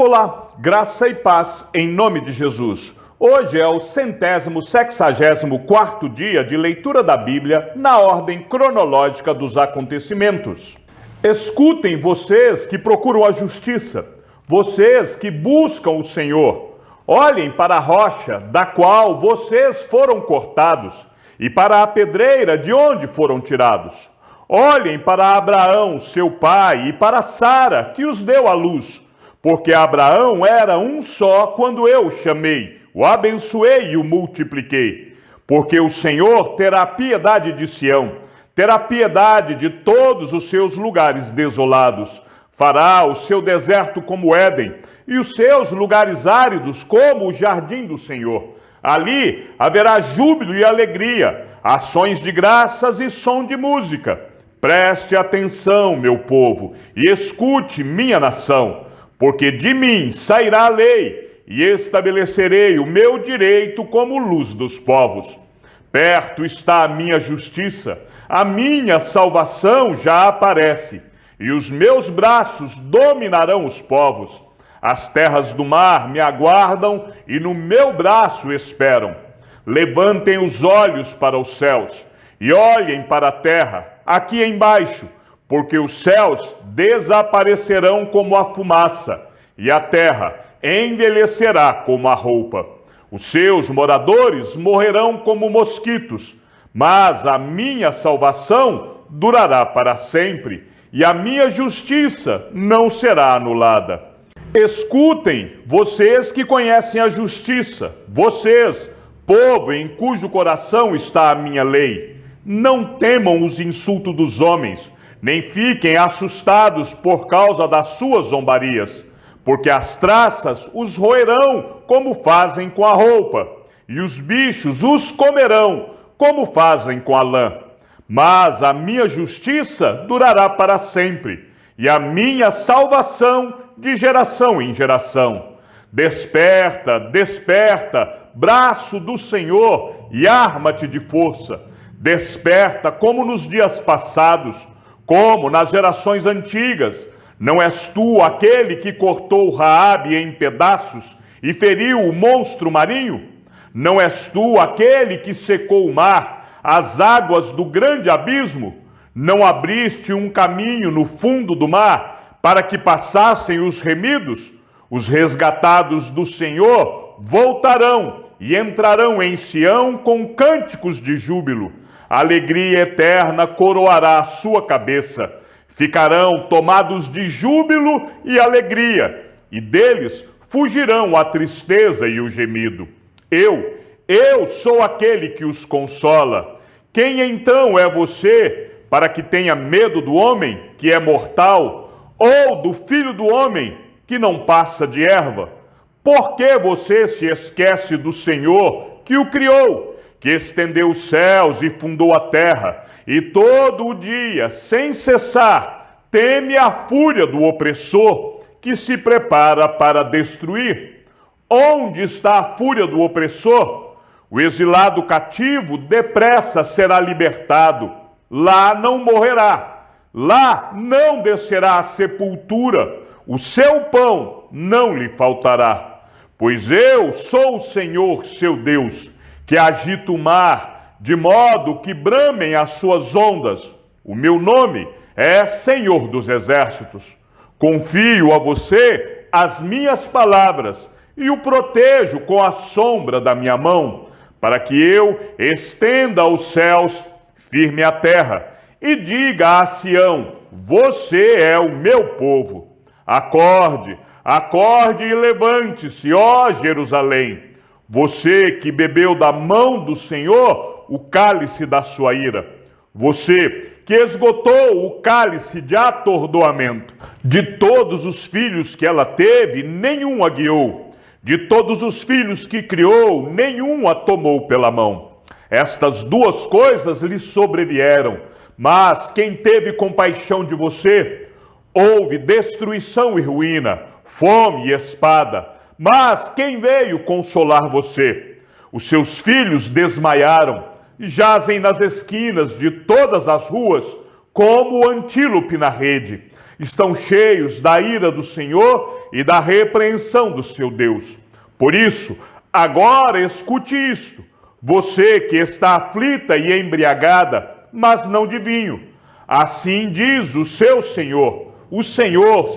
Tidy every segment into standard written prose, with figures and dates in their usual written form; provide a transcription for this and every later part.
Olá, graça e paz em nome de Jesus. Hoje é o 164º dia de leitura da Bíblia na ordem cronológica dos acontecimentos. Escutem vocês que procuram a justiça, vocês que buscam o Senhor. Olhem para a rocha da qual vocês foram cortados e para a pedreira de onde foram tirados. Olhem para Abraão, seu pai, e para Sara, que os deu à luz. Porque Abraão era um só quando eu o chamei, o abençoei e o multipliquei. Porque o Senhor terá piedade de Sião, terá piedade de todos os seus lugares desolados. Fará o seu deserto como Éden, e os seus lugares áridos como o jardim do Senhor. Ali haverá júbilo e alegria, ações de graças e som de música. Preste atenção, meu povo, e escute, minha nação. Porque de mim sairá a lei, e estabelecerei o meu direito como luz dos povos. Perto está a minha justiça, a minha salvação já aparece, e os meus braços dominarão os povos. As terras do mar me aguardam, e no meu braço esperam. Levantem os olhos para os céus, e olhem para a terra, aqui embaixo, porque os céus desaparecerão como a fumaça, e a terra envelhecerá como a roupa. Os seus moradores morrerão como mosquitos, mas a minha salvação durará para sempre, e a minha justiça não será anulada. Escutem, vocês que conhecem a justiça, vocês, povo em cujo coração está a minha lei. Não temam os insultos dos homens, nem fiquem assustados por causa das suas zombarias, porque as traças os roerão como fazem com a roupa, e os bichos os comerão como fazem com a lã. Mas a minha justiça durará para sempre, e a minha salvação de geração em geração. Desperta, desperta, braço do Senhor, e arma-te de força. Desperta como nos dias passados, como nas gerações antigas. Não és tu aquele que cortou Raabe em pedaços e feriu o monstro marinho? Não és tu aquele que secou o mar, as águas do grande abismo? Não abriste um caminho no fundo do mar para que passassem os remidos? Os resgatados do Senhor voltarão e entrarão em Sião com cânticos de júbilo. A alegria eterna coroará a sua cabeça. Ficarão tomados de júbilo e alegria, e deles fugirão a tristeza e o gemido. Eu sou aquele que os consola. Quem então é você para que tenha medo do homem, que é mortal, ou do filho do homem, que não passa de erva? Por que você se esquece do Senhor, que o criou, que estendeu os céus e fundou a terra, e todo o dia, sem cessar, teme a fúria do opressor, que se prepara para destruir? Onde está a fúria do opressor? O exilado cativo depressa será libertado. Lá não morrerá, lá não descerá à sepultura, o seu pão não lhe faltará. Pois eu sou o Senhor, seu Deus, que agita o mar, de modo que bramem as suas ondas. O meu nome é Senhor dos Exércitos. Confio a você as minhas palavras e o protejo com a sombra da minha mão, para que eu estenda os céus, firme a terra, e diga a Sião: você é o meu povo. Acorde, acorde e levante-se, ó Jerusalém. Você que bebeu da mão do Senhor o cálice da sua ira. Você que esgotou o cálice de atordoamento. De todos os filhos que ela teve, nenhum a guiou. De todos os filhos que criou, nenhum a tomou pela mão. Estas duas coisas lhe sobrevieram. Mas quem teve compaixão de você, houve destruição e ruína, fome e espada. Mas quem veio consolar você? Os seus filhos desmaiaram, jazem nas esquinas de todas as ruas, como o antílope na rede. Estão cheios da ira do Senhor e da repreensão do seu Deus. Por isso, agora escute isto, você que está aflita e embriagada, mas não de vinho. Assim diz o Senhor,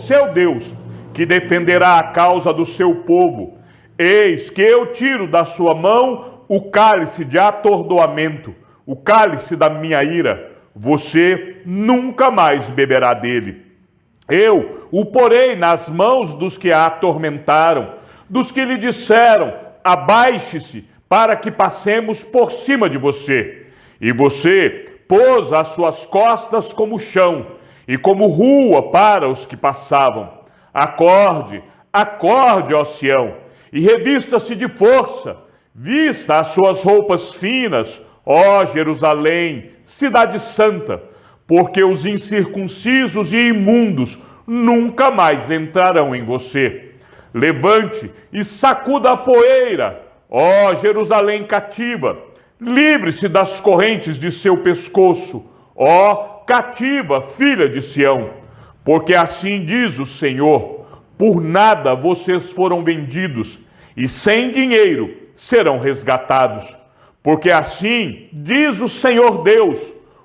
seu Deus, que defenderá a causa do seu povo. Eis que eu tiro da sua mão o cálice de atordoamento, o cálice da minha ira. Você nunca mais beberá dele. Eu o porei nas mãos dos que a atormentaram, dos que lhe disseram, abaixe-se, para que passemos por cima de você. E você pôs as suas costas como chão, e como rua para os que passavam. Acorde, acorde, ó Sião, e revista-se de força, vista as suas roupas finas, ó Jerusalém, cidade santa, porque os incircuncisos e imundos nunca mais entrarão em você. Levante e sacuda a poeira, ó Jerusalém cativa, livre-se das correntes de seu pescoço, ó cativa, filha de Sião, porque assim diz o Senhor, por nada vocês foram vendidos, e sem dinheiro serão resgatados. Porque assim diz o Senhor Deus,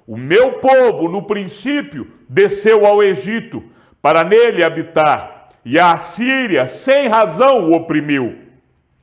o meu povo no princípio desceu ao Egito, para nele habitar, e a Assíria sem razão o oprimiu.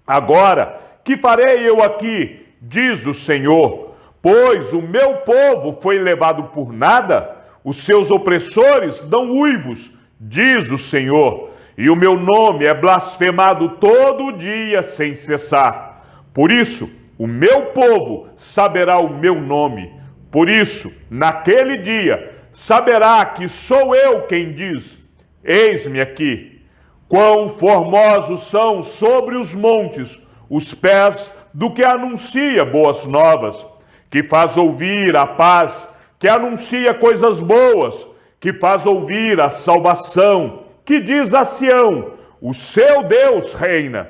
Agora, que farei eu aqui, diz o Senhor, pois o meu povo foi levado por nada, os seus opressores dão uivos, diz o Senhor, e o meu nome é blasfemado todo dia sem cessar. Por isso, o meu povo saberá o meu nome. Por isso, naquele dia, saberá que sou eu quem diz, eis-me aqui. Quão formosos são sobre os montes os pés do que anuncia boas novas, que faz ouvir a paz, que anuncia coisas boas, que faz ouvir a salvação, que diz a Sião, o seu Deus reina.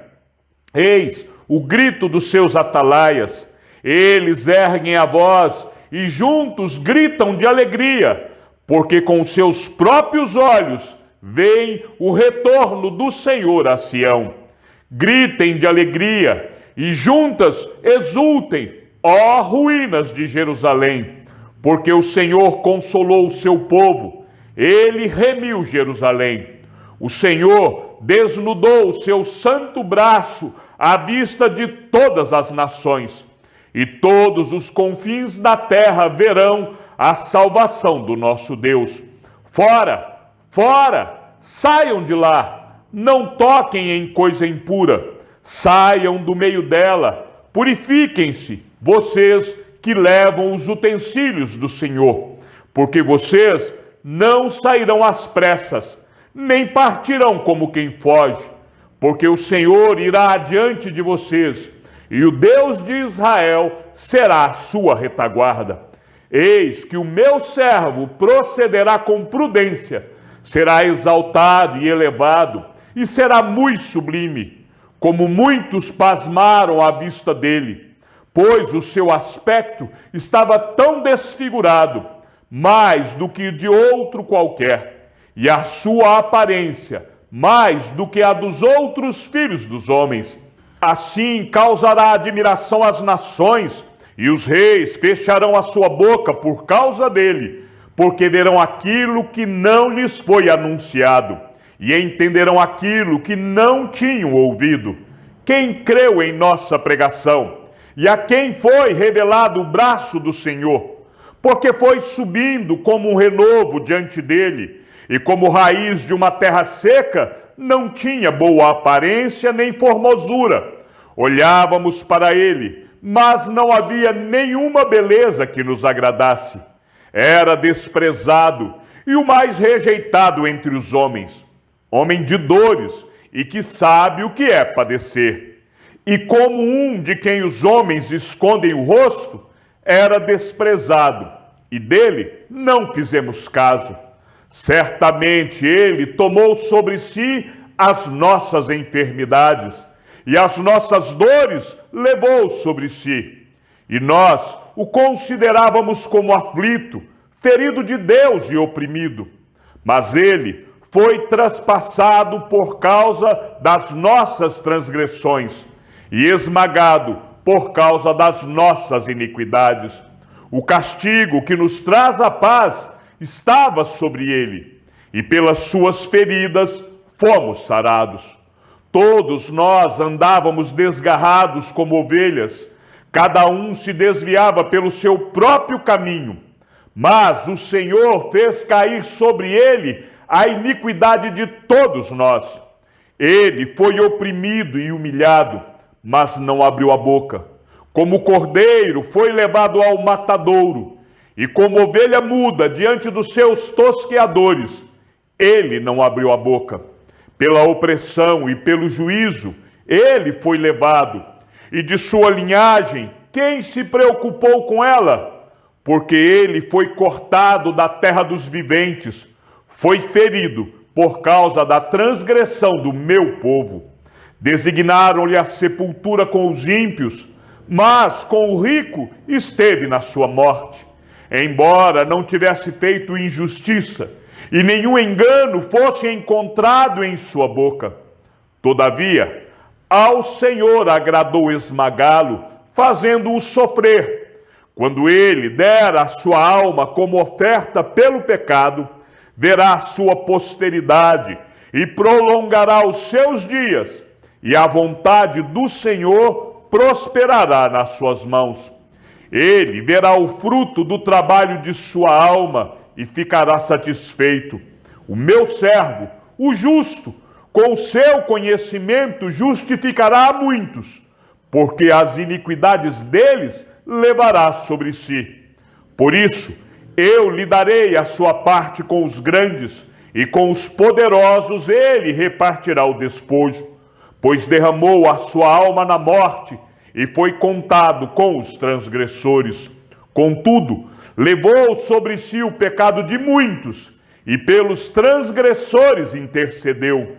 Eis o grito dos seus atalaias, eles erguem a voz e juntos gritam de alegria, porque com seus próprios olhos veem o retorno do Senhor a Sião. Gritem de alegria e juntas exultem, ó ruínas de Jerusalém, porque o Senhor consolou o seu povo, ele remiu Jerusalém. O Senhor desnudou o seu santo braço à vista de todas as nações, e todos os confins da terra verão a salvação do nosso Deus. Fora, fora, saiam de lá, não toquem em coisa impura, saiam do meio dela, purifiquem-se, vocês que levam os utensílios do Senhor, porque vocês não sairão às pressas, nem partirão como quem foge, porque o Senhor irá adiante de vocês, e o Deus de Israel será a sua retaguarda. Eis que o meu servo procederá com prudência, será exaltado e elevado, e será muito sublime, como muitos pasmaram à vista dele, pois o seu aspecto estava tão desfigurado, mais do que de outro qualquer, e a sua aparência mais do que a dos outros filhos dos homens. Assim causará admiração às nações, e os reis fecharão a sua boca por causa dele, porque verão aquilo que não lhes foi anunciado, e entenderão aquilo que não tinham ouvido. Quem creu em nossa pregação, e a quem foi revelado o braço do Senhor, porque foi subindo como um renovo diante dele, e como raiz de uma terra seca, não tinha boa aparência nem formosura. Olhávamos para ele, mas não havia nenhuma beleza que nos agradasse. Era desprezado e o mais rejeitado entre os homens, homem de dores e que sabe o que é padecer. E como um de quem os homens escondem o rosto, era desprezado, e dele não fizemos caso. Certamente ele tomou sobre si as nossas enfermidades, e as nossas dores levou sobre si. E nós o considerávamos como aflito, ferido de Deus e oprimido. Mas ele foi traspassado por causa das nossas transgressões e esmagado por causa das nossas iniquidades. O castigo que nos traz a paz estava sobre ele, e pelas suas feridas fomos sarados. Todos nós andávamos desgarrados como ovelhas, cada um se desviava pelo seu próprio caminho, mas o Senhor fez cair sobre ele a iniquidade de todos nós. Ele foi oprimido e humilhado, mas não abriu a boca. Como cordeiro foi levado ao matadouro, e como ovelha muda diante dos seus tosqueadores, ele não abriu a boca. Pela opressão e pelo juízo, ele foi levado, e de sua linhagem, quem se preocupou com ela? Porque ele foi cortado da terra dos viventes, foi ferido por causa da transgressão do meu povo. Designaram-lhe a sepultura com os ímpios, mas com o rico esteve na sua morte. Embora não tivesse feito injustiça, e nenhum engano fosse encontrado em sua boca. Todavia, ao Senhor agradou esmagá-lo, fazendo-o sofrer. Quando ele der a sua alma como oferta pelo pecado, verá a sua posteridade e prolongará os seus dias, e a vontade do Senhor prosperará nas suas mãos. Ele verá o fruto do trabalho de sua alma e ficará satisfeito. O meu servo, o justo, com o seu conhecimento justificará a muitos, porque as iniquidades deles levará sobre si. Por isso, eu lhe darei a sua parte com os grandes, e com os poderosos ele repartirá o despojo, pois derramou a sua alma na morte, e foi contado com os transgressores. Contudo, levou sobre si o pecado de muitos, e pelos transgressores intercedeu.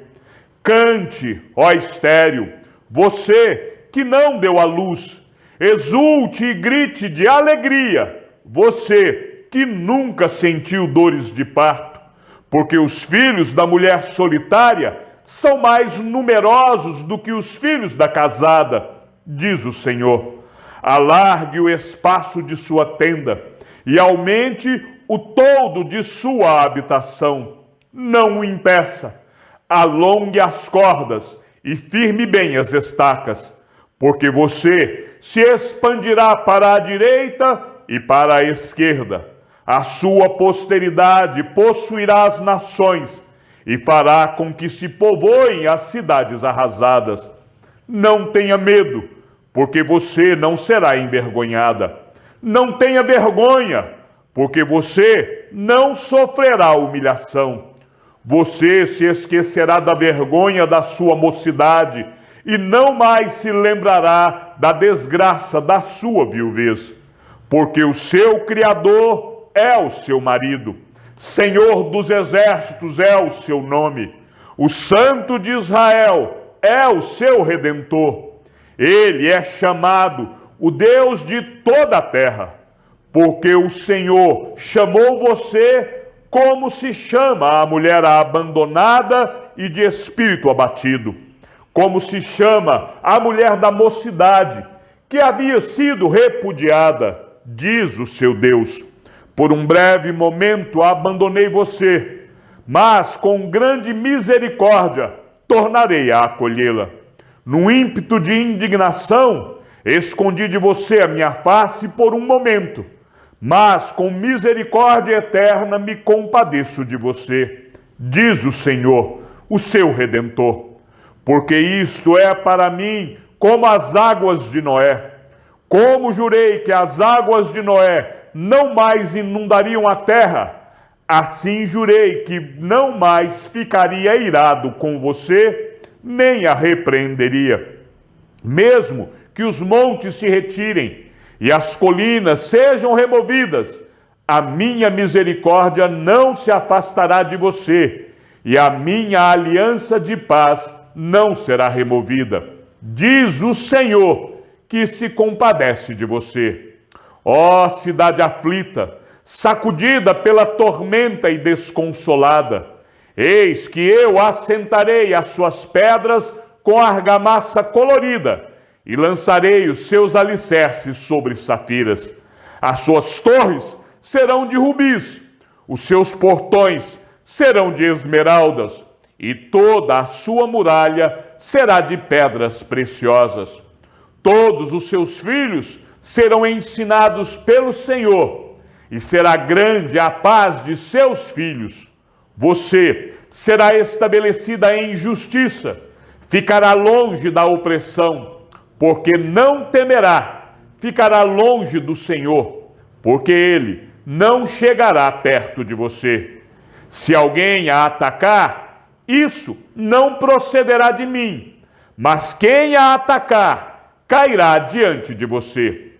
Cante, ó estéril, você que não deu à luz, exulte e grite de alegria, você que nunca sentiu dores de parto, porque os filhos da mulher solitária são mais numerosos do que os filhos da casada, diz o Senhor. Alargue o espaço de sua tenda e aumente o toldo de sua habitação. Não o impeça. Alongue as cordas e firme bem as estacas, porque você se expandirá para a direita e para a esquerda. A sua posteridade possuirá as nações e fará com que se povoem as cidades arrasadas. Não tenha medo, porque você não será envergonhada. Não tenha vergonha, porque você não sofrerá humilhação. Você se esquecerá da vergonha da sua mocidade e não mais se lembrará da desgraça da sua viuvez, porque o seu Criador é o seu marido, Senhor dos exércitos é o seu nome, o Santo de Israel é o seu Redentor. Ele é chamado o Deus de toda a terra, porque o Senhor chamou você como se chama a mulher abandonada e de espírito abatido, como se chama a mulher da mocidade, que havia sido repudiada, diz o seu Deus. Por um breve momento abandonei você, mas com grande misericórdia tornarei a acolhê-la. No ímpeto de indignação, escondi de você a minha face por um momento, mas com misericórdia eterna me compadeço de você, diz o Senhor, o seu Redentor. Porque isto é para mim como as águas de Noé. Como jurei que as águas de Noé não mais inundariam a terra, assim jurei que não mais ficaria irado com você, nem a repreenderia. Mesmo que os montes se retirem e as colinas sejam removidas, a minha misericórdia não se afastará de você, e a minha aliança de paz não será removida, diz o Senhor, que se compadece de você. Ó cidade aflita, sacudida pela tormenta e desconsolada, Eis que eu assentarei as suas pedras com argamassa colorida e lançarei os seus alicerces sobre safiras. As suas torres serão de rubis, os seus portões serão de esmeraldas, e toda a sua muralha será de pedras preciosas. Todos os seus filhos serão ensinados pelo Senhor, e será grande a paz de seus filhos. Você será estabelecida em justiça, ficará longe da opressão, porque não temerá, ficará longe do Senhor, porque Ele não chegará perto de você. Se alguém a atacar, isso não procederá de mim, mas quem a atacar, cairá diante de você.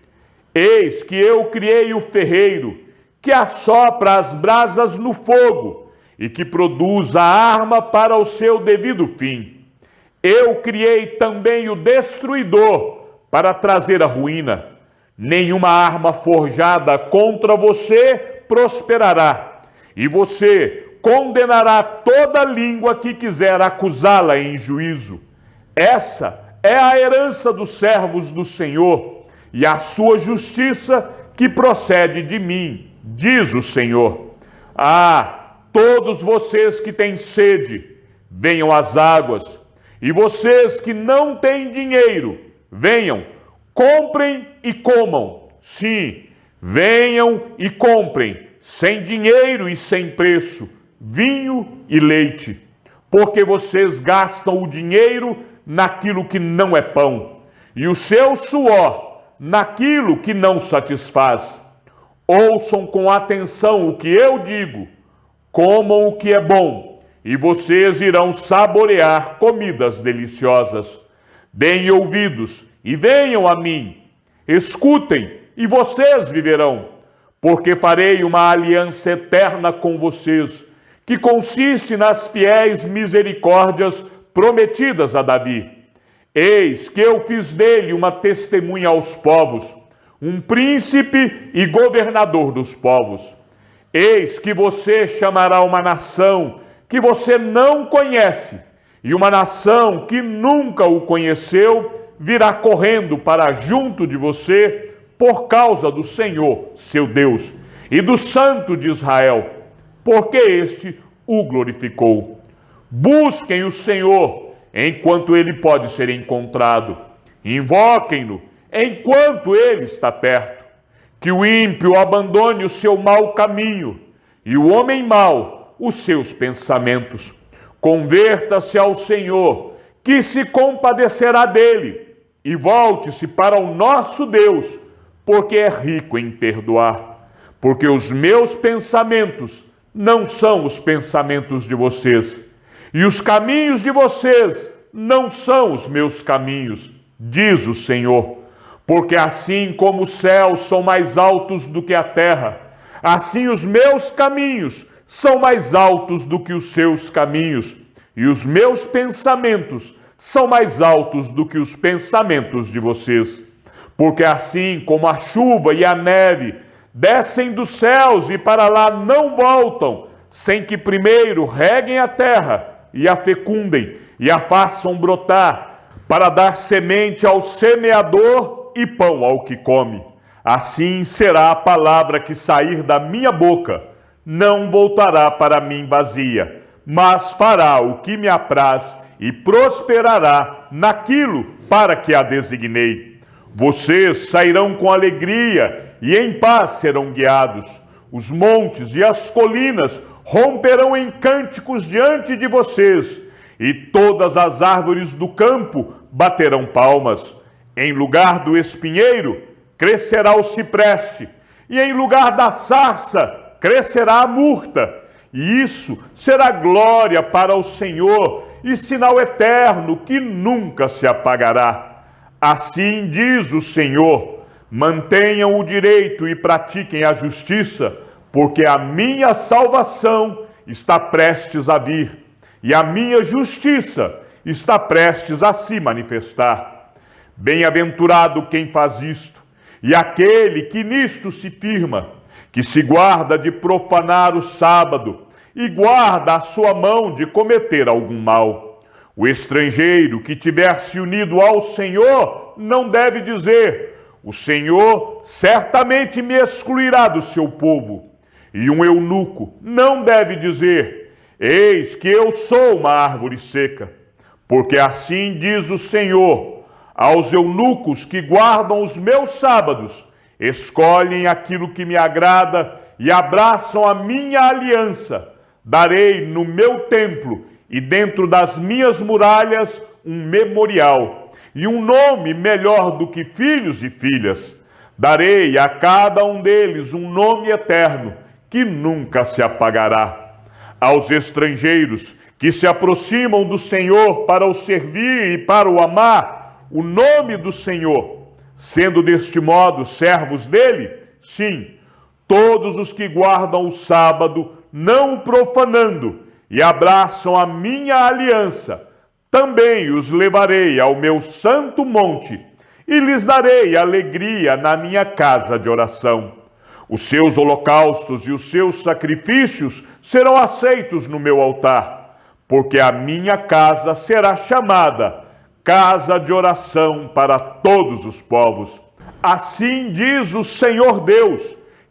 Eis que eu criei o ferreiro, que assopra as brasas no fogo, e que produz a arma para o seu devido fim. Eu criei também o destruidor, para trazer a ruína. Nenhuma arma forjada contra você prosperará, e você condenará toda língua que quiser acusá-la em juízo. Essa é a herança dos servos do Senhor, e a sua justiça que procede de mim, diz o Senhor. Todos vocês que têm sede, venham às águas, e vocês que não têm dinheiro, venham, comprem e comam. Sim, venham e comprem, sem dinheiro e sem preço, vinho e leite, porque vocês gastam o dinheiro naquilo que não é pão, e o seu suor naquilo que não satisfaz. Ouçam com atenção o que eu digo, comam o que é bom, e vocês irão saborear comidas deliciosas. Deem ouvidos e venham a mim. Escutem e vocês viverão, porque farei uma aliança eterna com vocês, que consiste nas fiéis misericórdias prometidas a Davi. Eis que eu fiz dele uma testemunha aos povos, um príncipe e governador dos povos. Eis que você chamará uma nação que você não conhece, e uma nação que nunca o conheceu virá correndo para junto de você por causa do Senhor, seu Deus, e do Santo de Israel, porque este o glorificou. Busquem o Senhor enquanto ele pode ser encontrado. Invoquem-no enquanto ele está perto. Que o ímpio abandone o seu mau caminho e o homem mau os seus pensamentos. Converta-se ao Senhor, que se compadecerá dele, e volte-se para o nosso Deus, porque é rico em perdoar. Porque os meus pensamentos não são os pensamentos de vocês, e os caminhos de vocês não são os meus caminhos, diz o Senhor. Porque assim como os céus são mais altos do que a terra, assim os meus caminhos são mais altos do que os seus caminhos, e os meus pensamentos são mais altos do que os pensamentos de vocês. Porque assim como a chuva e a neve descem dos céus e para lá não voltam, sem que primeiro reguem a terra e a fecundem e a façam brotar, para dar semente ao semeador e pão ao que come. Assim será a palavra que sair da minha boca, não voltará para mim vazia, mas fará o que me apraz e prosperará naquilo para que a designei. Vocês sairão com alegria e em paz serão guiados. Os montes e as colinas romperão em cânticos diante de vocês, e todas as árvores do campo baterão palmas. Em lugar do espinheiro, crescerá o cipreste, e em lugar da sarça, crescerá a murta. E isso será glória para o Senhor, e sinal eterno que nunca se apagará. Assim diz o Senhor: mantenham o direito e pratiquem a justiça, porque a minha salvação está prestes a vir, e a minha justiça está prestes a se manifestar. Bem-aventurado quem faz isto, e aquele que nisto se firma, que se guarda de profanar o sábado e guarda a sua mão de cometer algum mal. O estrangeiro que tiver se unido ao Senhor não deve dizer: o Senhor certamente me excluirá do seu povo. E um eunuco não deve dizer: eis que eu sou uma árvore seca. Porque assim diz o Senhor: aos eunucos que guardam os meus sábados, escolhem aquilo que me agrada e abraçam a minha aliança, darei no meu templo e dentro das minhas muralhas um memorial e um nome melhor do que filhos e filhas. Darei a cada um deles um nome eterno que nunca se apagará. Aos estrangeiros que se aproximam do Senhor para o servir e para o amar, o nome do Senhor, sendo deste modo servos dele, sim, todos os que guardam o sábado, não o profanando, e abraçam a minha aliança, também os levarei ao meu santo monte, e lhes darei alegria na minha casa de oração. Os seus holocaustos e os seus sacrifícios serão aceitos no meu altar, porque a minha casa será chamada casa de oração para todos os povos. Assim diz o Senhor Deus,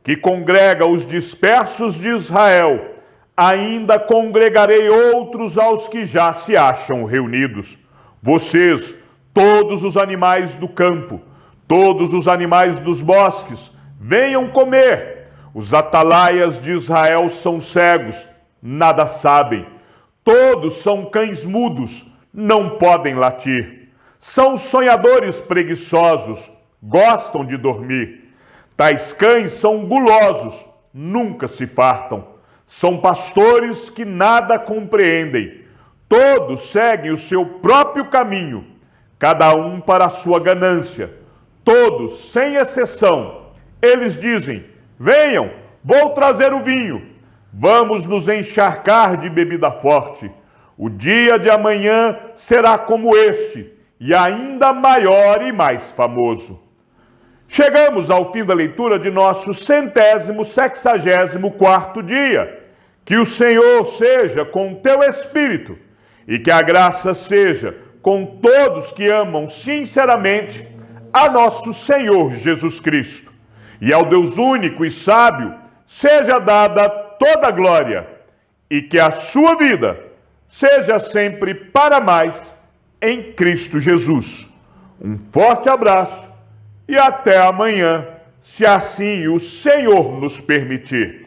que congrega os dispersos de Israel: ainda congregarei outros aos que já se acham reunidos. Vocês, todos os animais do campo, todos os animais dos bosques, venham comer. Os atalaias de Israel são cegos, nada sabem. Todos são cães mudos, não podem latir. São sonhadores preguiçosos, gostam de dormir. Tais cães são gulosos, nunca se fartam. São pastores que nada compreendem. Todos seguem o seu próprio caminho, cada um para a sua ganância. Todos, sem exceção, eles dizem: venham, vou trazer o vinho. Vamos nos encharcar de bebida forte. O dia de amanhã será como este, e ainda maior e mais famoso. Chegamos ao fim da leitura de nosso 164º dia. Que o Senhor seja com o teu espírito e que a graça seja com todos que amam sinceramente a nosso Senhor Jesus Cristo. E ao Deus único e sábio seja dada toda a glória e que a sua vida seja sempre para mais em Cristo Jesus. Um forte abraço e até amanhã, se assim o Senhor nos permitir.